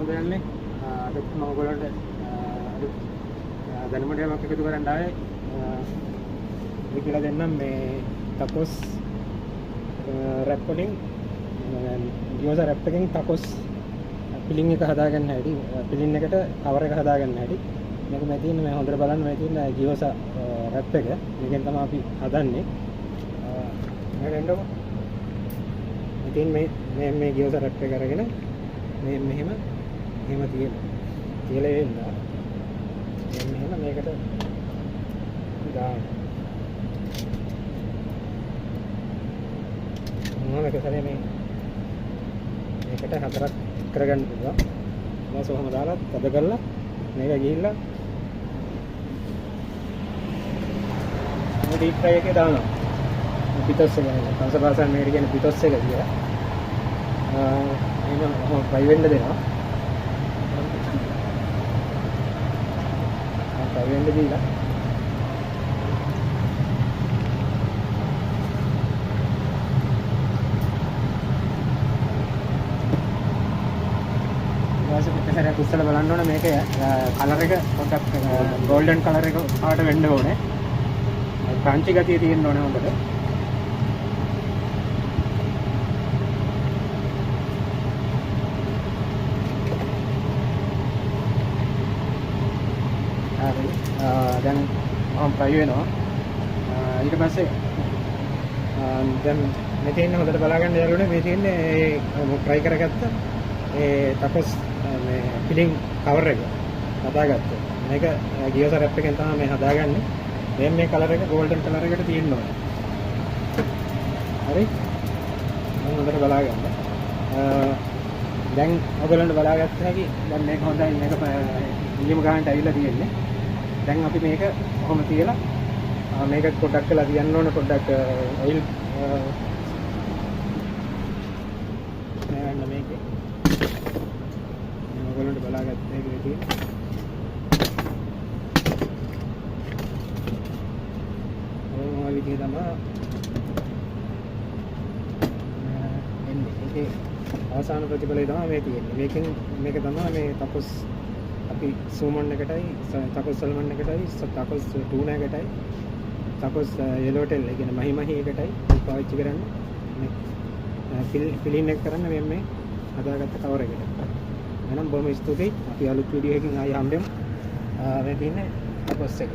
කොහොමද යන්නේ? අද මම ඔයගොල්ලන්ට දැනුමට යමක් එකතු කරන්න ආවේ. මේ කියලා දෙන්නම් මේ ටකොස් රැප් වලින් ගියෝස රැප් එකෙන් ටකොස් පිලින් එක හදාගන්න හැටි, පිලින් එකට කවර් එක හදාගන්න හැටි. මේක මේ තියෙන මේ හොඳට බලන්න මේ තියෙන ගියෝස රැප් එක. මේකෙන් තමයි අපි හදන්නේ. මම එන්නකො. ඉතින් මේ ගියෝස රැප් එක අරගෙන මේ මෙහෙම තියෙනවා. කියලා එන්නා. මෙහෙම මේකට දාන්න. මොනවාද කරේ මේකට හතරක් කරගන්න පුළුවන්. ඊට ඔහම දාලා තද කරලා මේක ගිහිල්ලා මේ ඩීප් ෆ්‍රයි එකේ දානවා. පිටොස් එක කන්සර්වේෂන් මේකට කියන පිටොස් එක කියලා. එහෙනම් ෆ්‍රයි වෙන්න දෙනවා. ෆ්‍රයි වෙන්න දීලා ඊට පස්සේ බලන්න ඕනේ මේක කලර් එක පොඩ්ඩක් ගෝල්ඩන් කලර් එක පාට වෙන්න ඕනේ. ක්‍රන්චි ගතිය තියෙන්න ඕනේ හොඳට. හරි. දැන් ෆ්‍රයි වෙනවා. ඊට පස්සේ දැන් මෙතන හොඳට බලාගන්න යාළුවනේ මේ තියෙන්නේ ෆ්‍රයි කරගත්ත ඒ ටකොස් මේ පිලින් කවර් එක හදාගත්තා. මේක ගියෝස රැප් එකෙන් තමයි මේ හදාගන්නේ. මේ කලර් එක ගෝල්ඩන් කලර් එකට තියෙන්න ඕනේ. හරි. මම හොඳට බලාගන්න. දැන් ඔයගොල්ලන්ට බලාගත්ත හැකි දැන් මේක හොඳයි මේක නියම ගන්නට ඇවිල්ලා තියෙන්නේ. දැන් අපි මේක කොහොම තියලා මේක පොඩ්ඩක් කරලා තියන්න ඕනේ පොඩ්ඩක් ඔයිල් නෑ මේකේ ඔයගොල්ලන්ට බලාගත්ත හැකි විදිහට විදිහ තමයි එන්නේ. ඒකේ අවසාන ප්‍රතිඵලය තමයි මේ තියෙන්නේ. මේක තමයි මේ ටකොස් අපි සූමන් එකටයි ටකොස් සල්මන් එකටයි ටකොස් ටූනා එකටයි ටකොස් යෙලෝ ටෙල් ඒ කියන්නේ මහි එකටයි පාවිච්චි කරන්නේ. මේ පිලින් එක කරන්න මේ හදාගත්ත කවර් එකට. එහෙනම් බොහොම ස්තුතියි. අපි අලුත් වීඩියෝ එකකින් ආයෙ හම්බෙමු. මේ තියෙන්නේ ටකොස් එක.